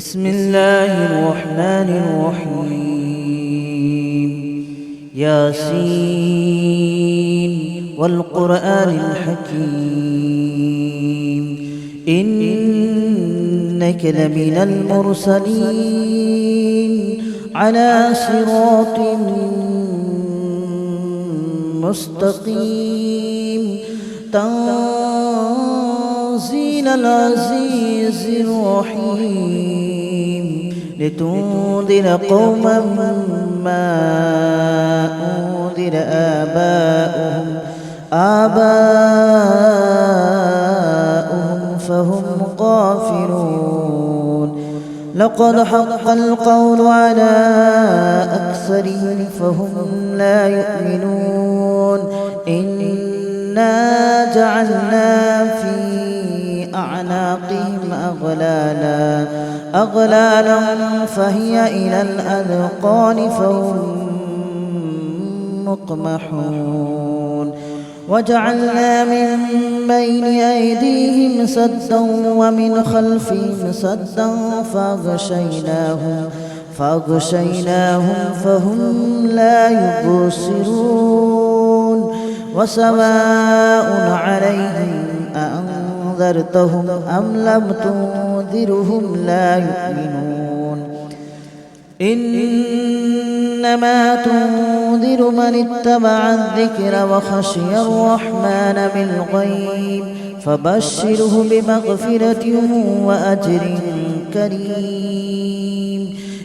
بسم الله الرحمن الرحيم. ياسين والقرآن الحكيم إنك لمن المرسلين على صراط مستقيم تنزيل العزيز الرحيم لتنذر قوما ما أنذر آباؤهم فهم غافلون. لقد حق القول على أكثرهم فهم لا يؤمنون. إنا جعلنا في أعناقهم أغلالا فهي إلى الأذقان فهم مقمحون. وجعلنا من بين أيديهم سدا ومن خلفهم سدا فأغشيناهم فهم لا يبصرون. وسواء عليهم أأنذرتهم أم لم تنذرهم لا يؤمنون. إنما تنذر من اتبع الذكر وخشي الرحمن بالغيب فبشره بمغفرة وأجر كريم.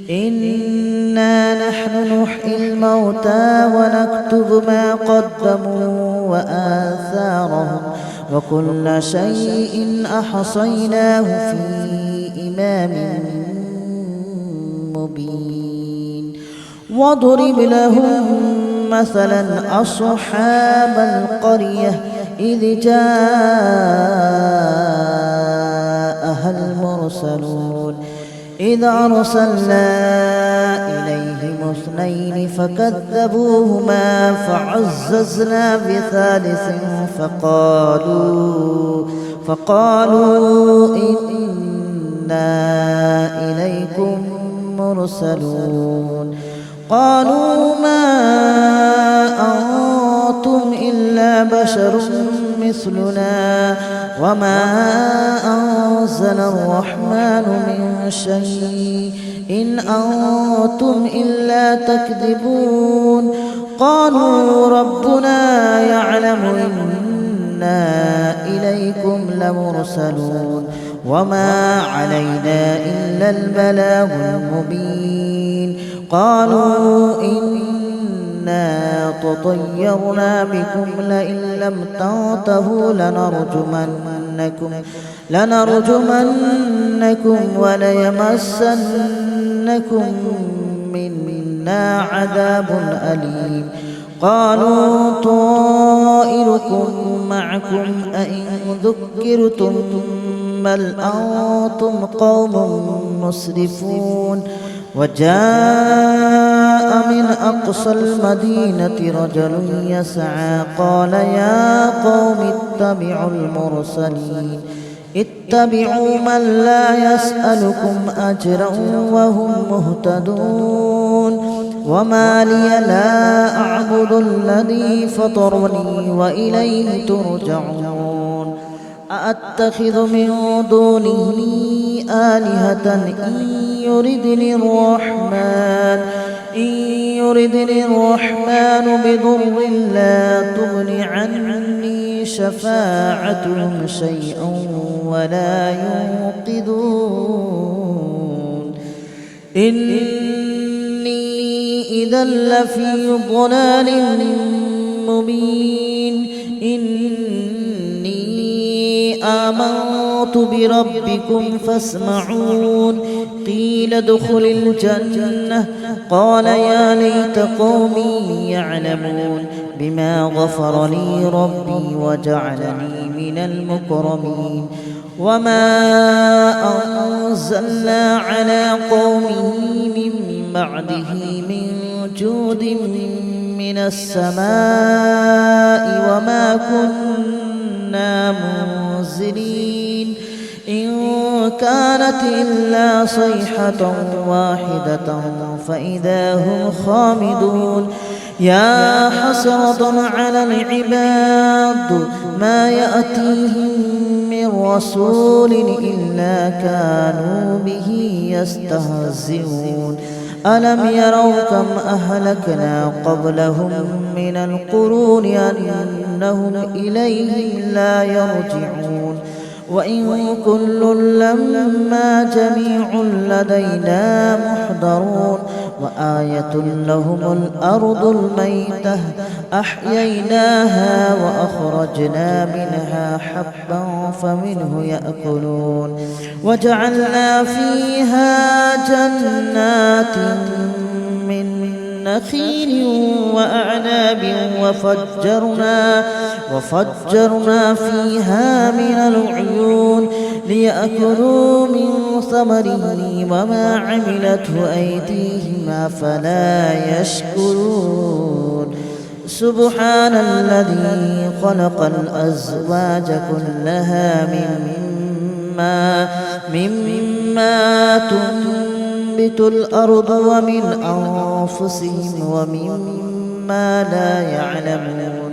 إنا نحن نحيي الموتى ونكتب ما قدموا وآثارهم وكل شيء أحصيناه في إمام مبين. واضرب لهم مثلا أصحاب القرية إذ جاءها المرسلون إذ أرسلنا إليهم اثنين فكذبوهما فعززنا بثالث فقالوا إنا إليكم مرسلون. قالوا ما أنتم إلا بشر مثلنا وما أنزل الرحمن من شيء إن أنتم إلا تكذبون. قالوا ربنا يعلم إنا إليكم لمرسلون وما علينا إلا البلاغ المبين. قالوا إنا تطيرنا بكم لئن لم تنتهوا لنرجمنكم وليمسنكم منا عذاب أليم. قالوا طائركم معكم أئن ذكرتم بل أنتم قوم مسرفون. وجاء من أقصى المدينة رجل يسعى قال يا قوم اتبعوا من لا يسألكم أجرا وهم مهتدون. وما لي لا أعبد الذي فطرني وإليه ترجعون. أأتخذ من دونه آلهة إن يردني الرحمن بضر لا تغن عني شفاعتهم شيئا ولا ينقذون. إني إذا لفي ضلال مبين. آمنت بربكم فاسمعون. قيل ادخل الجنة قال يا ليت قومي يعلمون بما غفر لي ربي وجعلني من المكرمين. وما أنزلنا على قومه من بعده من جود من السماء وما كنا منزلين. إن كانت إلا صيحة واحدة فإذا هم خامدون يا حسرة على العباد ما يأتيهم من رسول إلا كانوا به يستهزئون ألم يروا كم أهلكنا قبلهم من القرون أنهم إليهم لا يرجعون وإن كل لما جميع لدينا محضرون وآية لهم الأرض الميتة أحييناها وأخرجنا منها حبا فمنه يأكلون وجعلنا فيها جنات من نخيل وأعناب وفجرنا فيها من العيون ليأكلوا من ثمره وما عملته أيديهم أفلا يشكرون سبحان الذي خلق الأزواج كلها مما تنبت الأرض ومن أنفسهم ومما لا يعلمون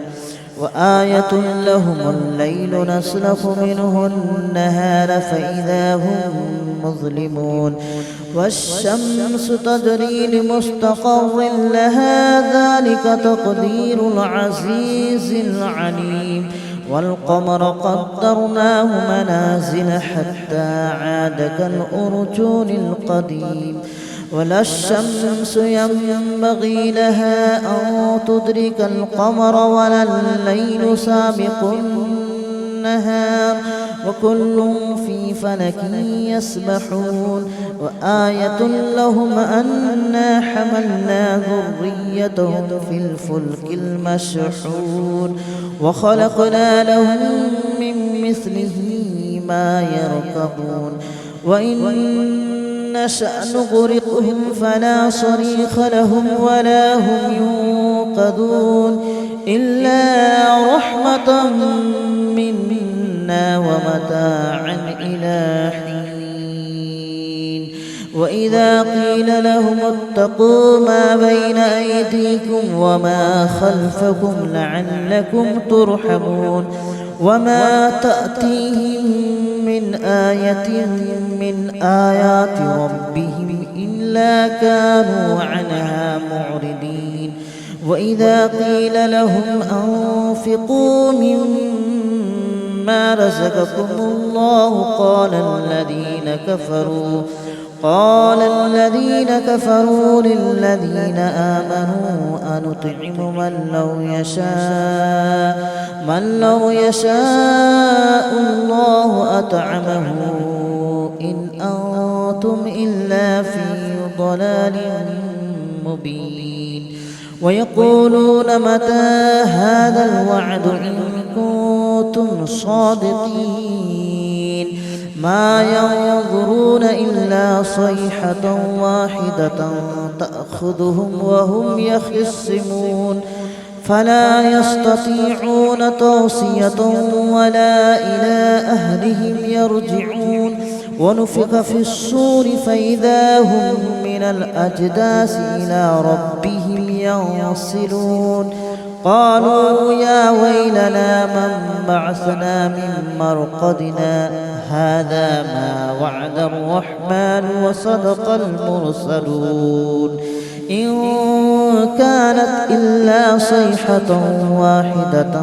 وآية لهم الليل نسلخ منه النهار فإذا هم مظلمون والشمس تجري لمستقر لها ذلك تقدير العزيز العليم والقمر قدرناه منازل حتى عاد كالأرجون القديم ولا الشمس ينبغي لها أن تدرك القمر ولا الليل سابق النهار وكل في فلك يسبحون وآية لهم أنا حملنا ذريتهم في الفلك المشحون وخلقنا لهم من مثله ما يركبون وإن نشأ نغرقهم فلا صريخ لهم ولا هم ينقذون إلا رحمة منا ومتاعا إلى حين وإذا قيل لهم اتقوا ما بين أيديكم وما خلفكم لعلكم ترحمون وما تأتيهم من آية من آيات ربهم إلا كانوا عنها معرضين وإذا قيل لهم أنفقوا مما رزقكم الله قال الذين كفروا للذين آمنوا أنطعم من لو يشاء الله أطعمه إن أنتم إلا في ضلال مبين ويقولون متى هذا الوعد إن كنتم صادقين ما ينظرون إلا صيحة واحدة تأخذهم وهم يخصمون فلا يستطيعون توصية ولا إلى أهلهم يرجعون ونفخ في الصور فإذا هم من الأجداث إلى ربهم ينسلون قالوا يا ويلنا من بعثنا من مرقدنا هذا ما وعد الرحمن وصدق المرسلون إن كانت إلا صيحة واحدة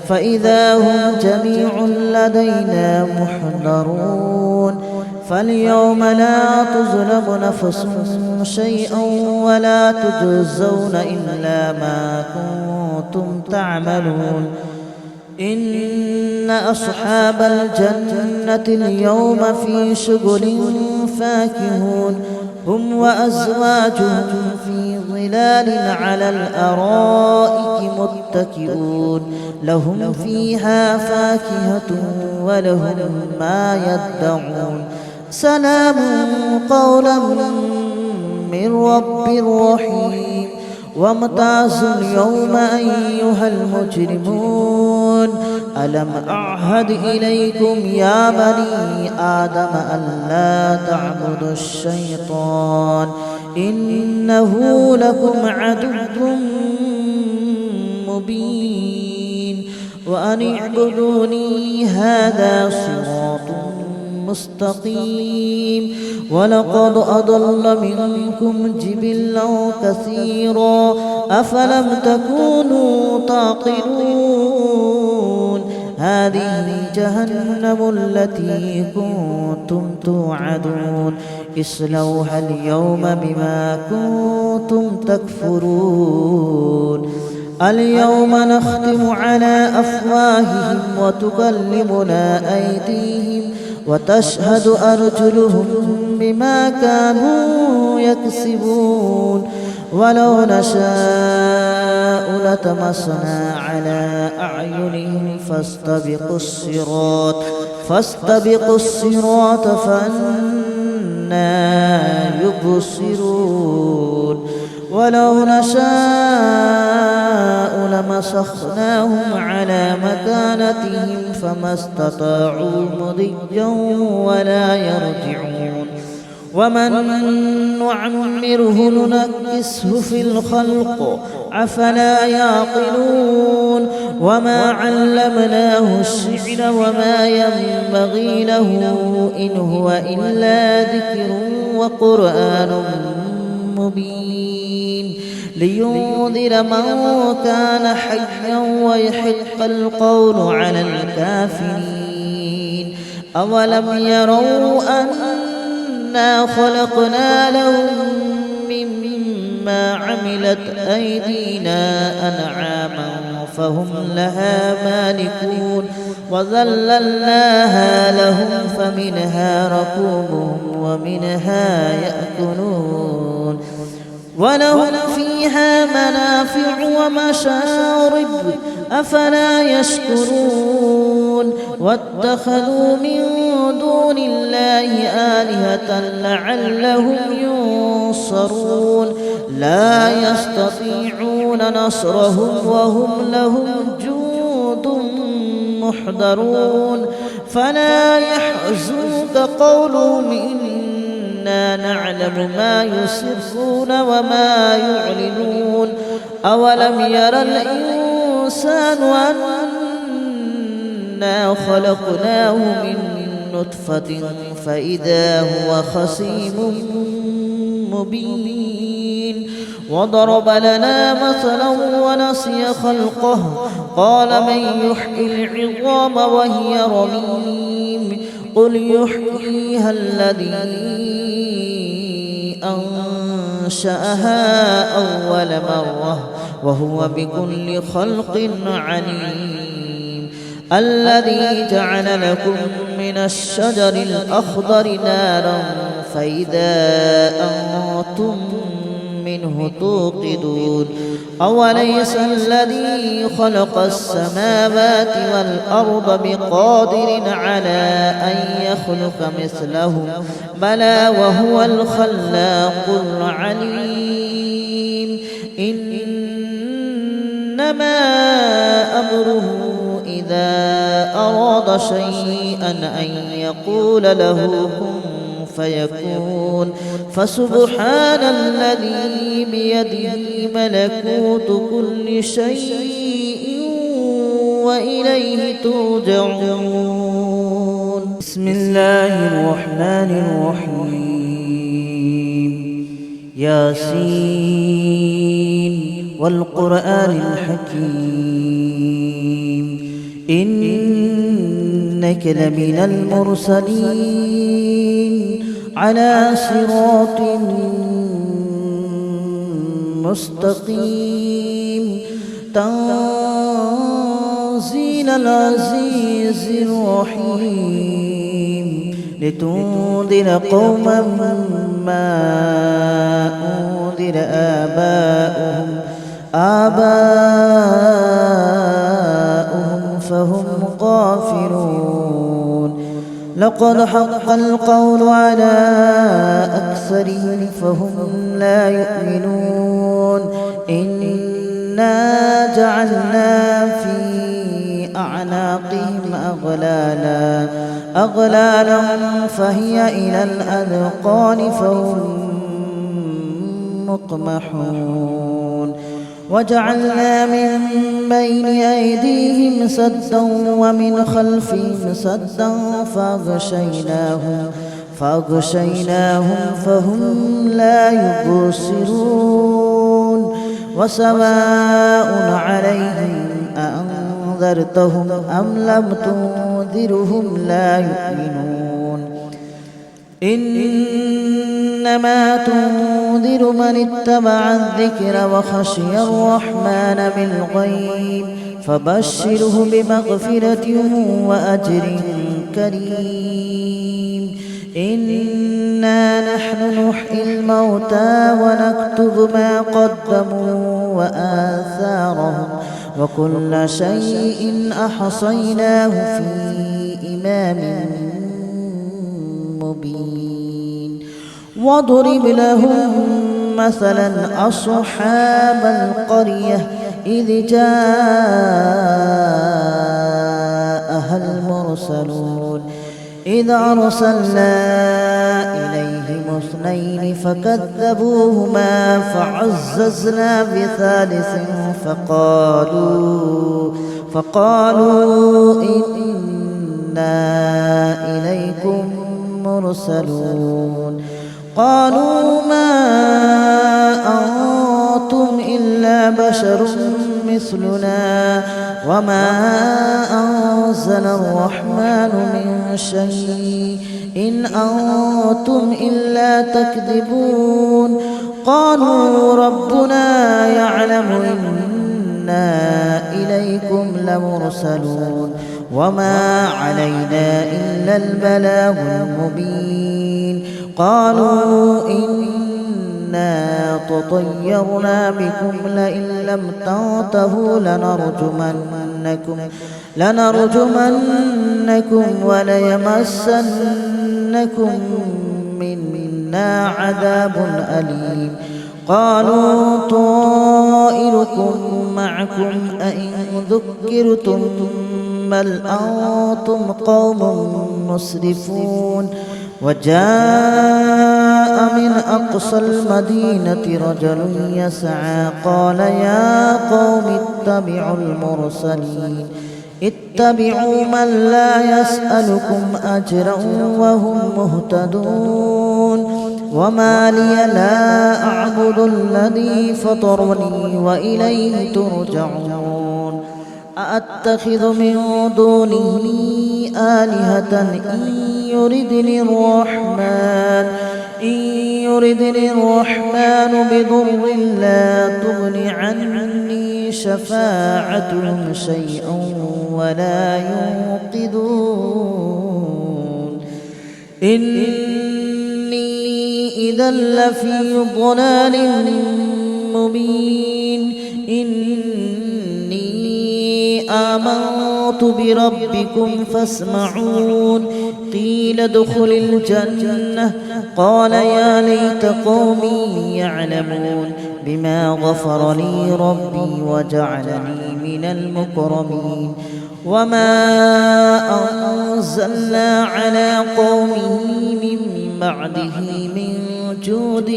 فإذا هم جميع لدينا محضرون فاليوم لا تظلم نفس شيئا ولا تجزون إلا ما كنتم تعملون إن أصحاب الجنة اليوم في شغل فاكهون هم وأزواجهم في ظلال على الأرائك متكئون لهم فيها فاكهة ولهم ما يدعون سلام قولا من رب رحيم وامتازوا اليوم أيها المجرمون ألم أعهد إليكم يا بني آدم ألا تعبدوا الشيطان إنه لكم عدو مبين وأن اعبدوني هذا صراط مستقيم ولقد أضل منكم جبلا كثيرا أفلم تكونوا تعقلون هذه جهنم التي كنتم توعدون اصلوها اليوم بما كنتم تكفرون اليوم نختم على أفواههم وتكلمنا أيديهم وتشهد أرجلهم بما كانوا يكسبون ولو نشاء لطمسنا على أعينهم فاستبقوا الصراط فأنى يبصرون ولو نشاء لمسخناهم على مكانتهم فما استطاعوا مضيا ولا يرجعون ومن نعمره ننكسه في الخلق أفلا يعقلون وما علمناه الشعر وما ينبغي له إن هو إلا ذكر وقرآن مبين لينذر من كان حيا ويحق القول على الكافرين أولم يروا أنا خلقنا لهم مما عملت أيدينا أنعاما فهم لها مالكون وذللناها لهم فمنها ركوبهم ومنها يأكلون ولهم فيها منافع ومشارب أفلا يشكرون واتخذوا من دون الله آلهة لعلهم ينصرون لا يستطيعون نصرهم وهم لهم جند محضرون فلا يحزنك قولهم إنا نعلم ما يسرون وما يعلنون أولم ير الإنسان أنا خلقناه من نطفة فإذا هو خصيم مبين وضرب لنا مثلا ونسي خلقه قال من يحيي العظام وهي رميم قل يحييها الذي أنشأها أول مرة وهو بكل خلق عليم الذي جعل لكم من الشجر الأخضر نارا فإذا أنتم منه توقدون أوليس الذي خلق السماوات والأرض بقادر على أن يخلق مثلهم بلى وهو الخلاق العليم إنما أمره إذا أراد شيئا أن يقول له كن فيكون فسبحان الذي بيده ملكوت كل شيء وإليه ترجعون بسم الله الرحمن الرحيم ياسين والقرآن الحكيم إنك لمن المرسلين على صراط مستقيم تنزيل العزيز الرحيم لتنذر قوما ما أنذر آباؤهم فهم غافلون لقد حق القول على أكثرهم فهم لا يؤمنون إنا جعلنا في أعناقهم أغلالا فهي إلى الأذقان فهم مقمحون وجعلنا من بين أيديهم سدا ومن خلفهم سدا فأغشيناهم فهم لا يبصرون وسواء عليهم أأنذرتهم أم لم تنذرهم لا يؤمنون إنما تنذر من اتبع الذكر وخشي الرحمن بالغيب فبشره بمغفرة وأجر كريم إنا نحن نحيي الموتى ونكتب ما قدموا وآثارهم وكل شيء أحصيناه في إمام مبين واضرب لهم مثلا أصحاب القرية إذ جاءها المرسلون إذ أرسلنا إليهم اثنين فكذبوهما فعززنا بثالث فقالوا إنا إليكم مرسلون قالوا ما أنتم إلا بشر مثلنا وما أنزل الرحمن من شيء إن أنتم إلا تكذبون قالوا ربنا يعلم إنا إليكم لمرسلون وما علينا إلا البلاغ المبين قالوا إنا تطيرنا بكم لئن لم تنتهوا لنرجمنكم وليمسنكم منا عذاب أليم قالوا طائركم معكم أئن ذكرتم بل أنتم قوم مسرفون وجاء من أقصى المدينة رجل يسعى قال يا قوم اتبعوا من لا يسألكم أجرا وهم مهتدون وما لي لا أعبد الذي فطرني وإليه ترجعون أأتخذ من دونه آلهة إن يردني الرحمن بضر لا تغن عني شفاعتهم شيئا ولا ينقذون إني إذا لفي ضلال مبين إني آمنت بربكم فاسمعون قيل ادخل الجنة قال يا ليت قومي يعلمون بما غفر لي ربي وجعلني من المكرمين وما أنزلنا على قومه من بعده من جود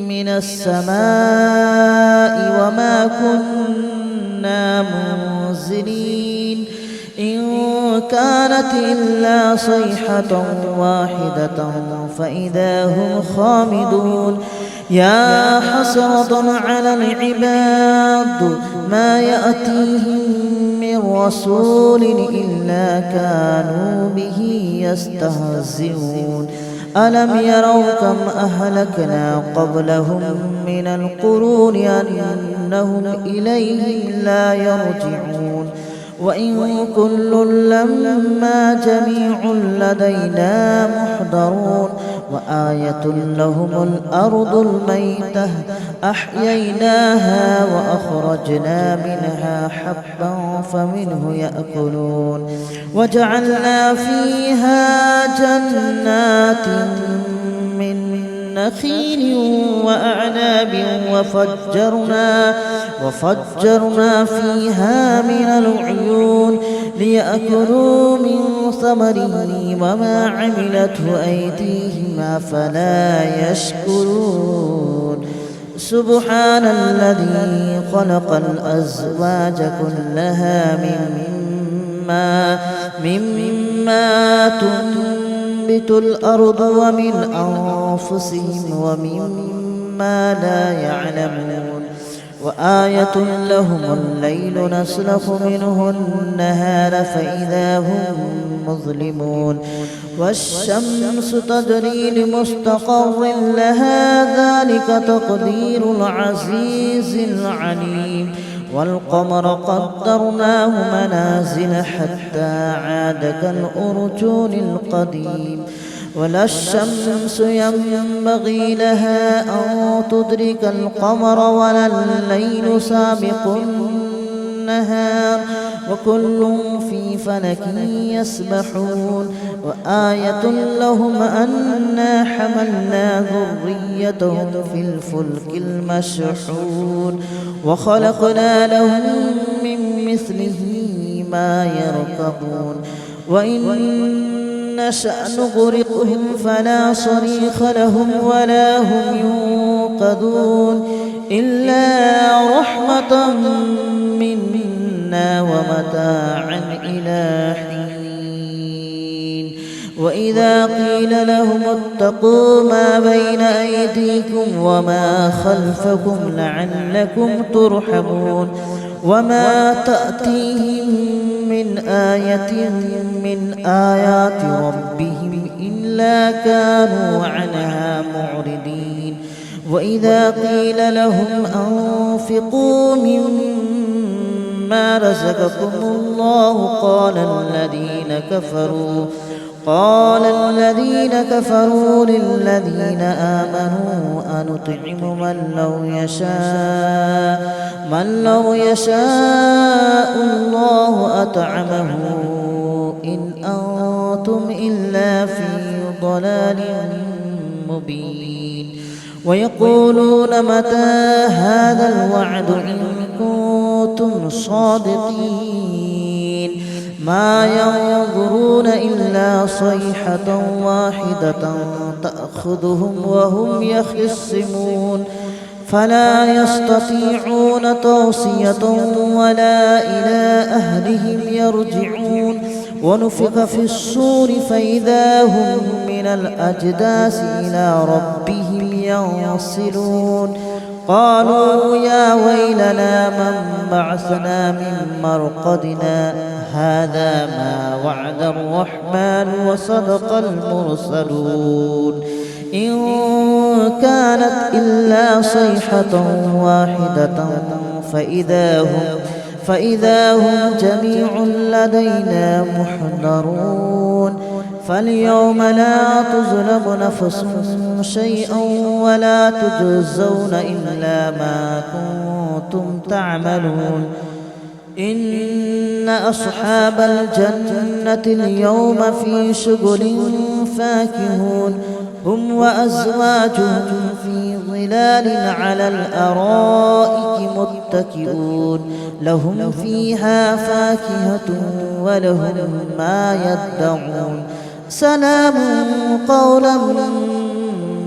من السماء وما كنا منزلين إن كانت إلا صيحة واحدة فإذا هم خامدون يا حسرة على العباد ما يأتيهم من رسول إلا كانوا به يستهزئون ألم يروا كم أهلكنا قبلهم من القرون أنهم إليهم لا يرجعون وإن كل لما جميع لدينا محضرون وآية لهم الأرض الميتة أحييناها وأخرجنا منها حبا فمنه يأكلون وجعلنا فيها جنات من نخيل وأعناب وفجرنا فيها من العيون ليأكلوا من ثمره وما عملته أيديهم أفلا يشكرون سبحان الذي خلق الأزواج كلها مما تنبت الأرض ومن أنفسهم ومما لا يعلمون وآية لهم الليل نسلخ منه النهار فإذا هم مظلمون والشمس تجري لمستقر لها ذلك تقدير العزيز العليم والقمر قدرناه منازل حتى عاد كالأرجون القديم ولا الشمس ينبغي لها أن تدرك القمر ولا الليل سابق النهار وكل في فلك يسبحون وآية لهم أنا حملنا ذريتهم في الفلك المشحون وخلقنا لهم من مثله ما يركبون وإن نشأ نغرقهم فلا صريخ لهم ولا هم ينقذون إلا رحمة منا ومتاعا إلى حين وإذا قيل لهم اتقوا ما بين أيديكم وما خلفكم لعلكم ترحمون وما تأتيهم من آية من آيات ربهم إلا كانوا عنها معرضين وإذا قيل لهم أنفقوا مما رزقكم الله قال الذين كفروا للذين آمنوا أنطعم من لو يشاء الله أطعمه إن أنتم إلا في ضلال مبين ويقولون متى هذا الوعد إن كنتم صادقين ما ينظرون إلا صيحة واحدة تأخذهم وهم يخصمون فلا يستطيعون توصية ولا إلى أهلهم يرجعون ونفخ في الصور فإذا هم من الأجداث إلى ربهم ينسلون قالوا يا ويلنا من بعثنا من مرقدنا هذا ما وعد الرحمن وصدق المرسلون إن كانت إلا صيحة واحدة فإذا هم جميع لدينا محضرون فاليوم لا تظلم نفس شيئا ولا تجزون إلا ما كنتم تعملون إن أصحاب الجنة اليوم في شغل فاكهون هم وأزواجهم في ظلال على الأرائك متكئون لهم فيها فاكهة ولهم ما يدعون سلام قولا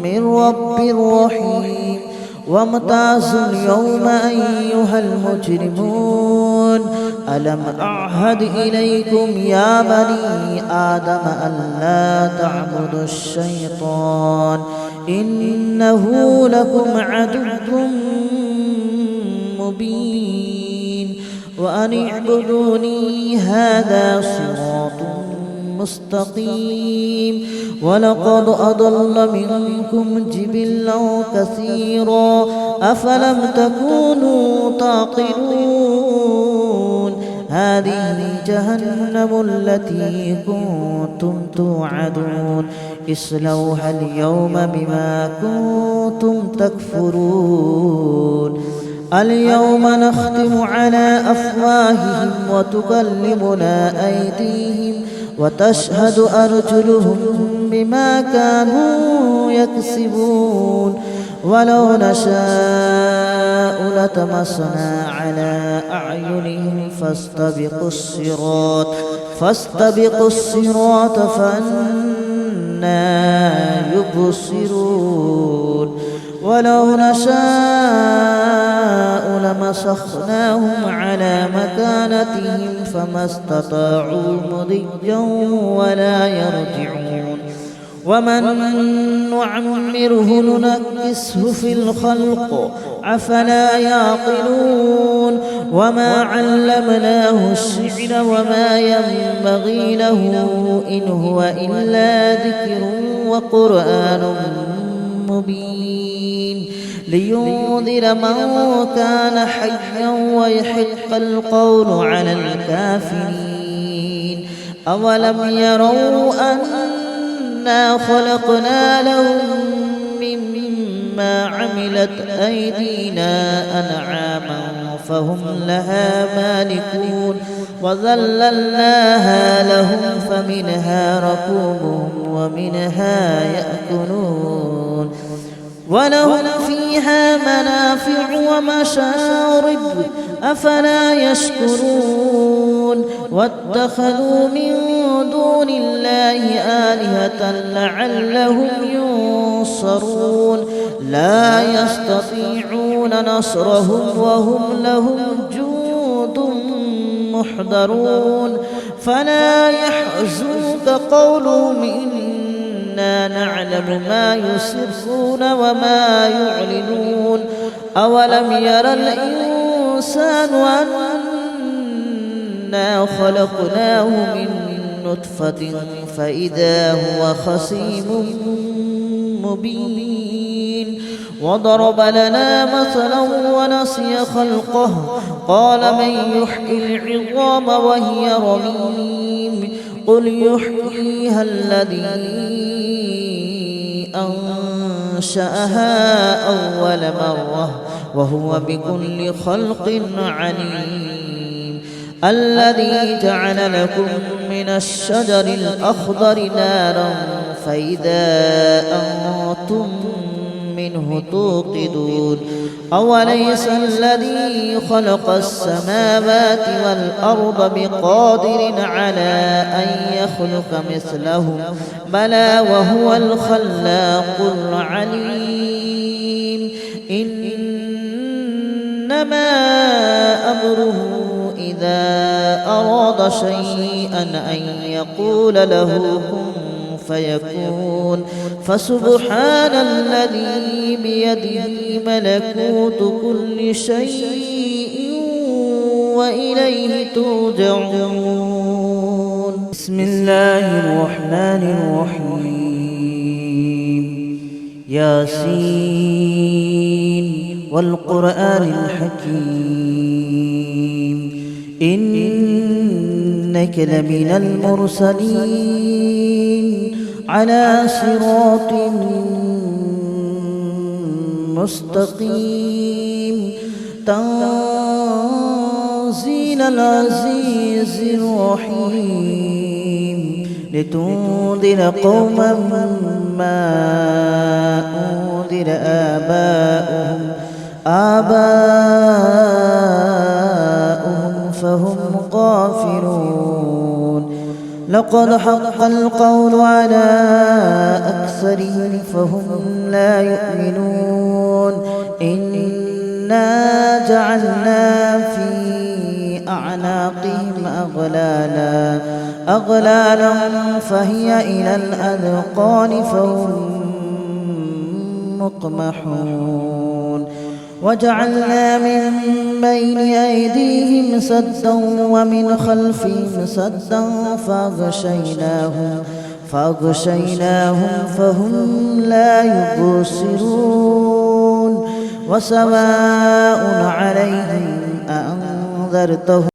من رب رحيم وامتازوا اليوم أيها المجرمون ألم أعهد إليكم يا بني آدم ألا تعبدوا الشيطان إنه لكم عدو مبين وأن اعبدوني هذا صراط مستقيم ولقد أضل منكم جبلا كثيرا أفلم تكونوا تعقلون هذه جهنم التي كنتم توعدون اصلوها اليوم بما كنتم تكفرون اليوم نختم على أفواههم وتكلمنا أيديهم وتشهد أرجلهم بما كانوا يكسبون ولو نشاء لطمسنا على أعينهم فاستبقوا الصراط فأنى يبصرون ولو نشاء لمسخناهم على مكانتهم فما استطاعوا مضيا ولا يرجعون ومن نعمره ننكسه في الخلق أفلا يعقلون وما علمناه الشعر وما ينبغي له إن هو إلا ذكر وقرآن مبين لينذر من كان حيا ويحق القول على الكافرين أولم يروا أنا خلقنا لهم مما عملت أيدينا أنعاما فهم لها مالكون وذللناها لهم فمنها ركوبهم ومنها يأكلون ولهم فيها منافع ومشارب أفلا يشكرون واتخذوا من دون الله آلهة لعلهم ينصرون لا يستطيعون نصرهم وهم لهم جند محضرون فلا يحزنك قولهم إنا نعلم ما يسرون وما يعلنون أولم ير الإنسان أنا خلقناه من نطفة فإذا هو خصيم مبين وضرب لنا مثلا ونسي خلقه قال من يحيي العظام وهي رميم قل يحييها الذي أنشأها أول مرة وهو بكل خلق عليم الذي جعل لكم من الشجر الأخضر نارا فإذا أنتم منه توقدون أوليس الذي خلق السماوات والأرض بقادر على أن يخلق مثلهم بلى وهو الخلاق العليم إنما أمره إذا أراد شيئا أن يقول له كن فيكون فسبحان الذي بيده ملكوت كل شيء وإليه ترجعون بسم الله الرحمن الرحيم ياسين والقرآن الحكيم إنك لمن المرسلين على صراط مستقيم تنزيل العزيز الرحيم لتنذر قوما ما أنذر آباؤهم فهم غافلون لقد حق القول على أكثرهم فهم لا يؤمنون إنا جعلنا في أعناقهم أغلالا فهي إلى الأذقان فهم مقمحون وجعلنا من بين أيديهم سدا ومن خلفهم سدا فأغشيناهم فهم لا يبصرون وسواء عليهم أأنذرتهم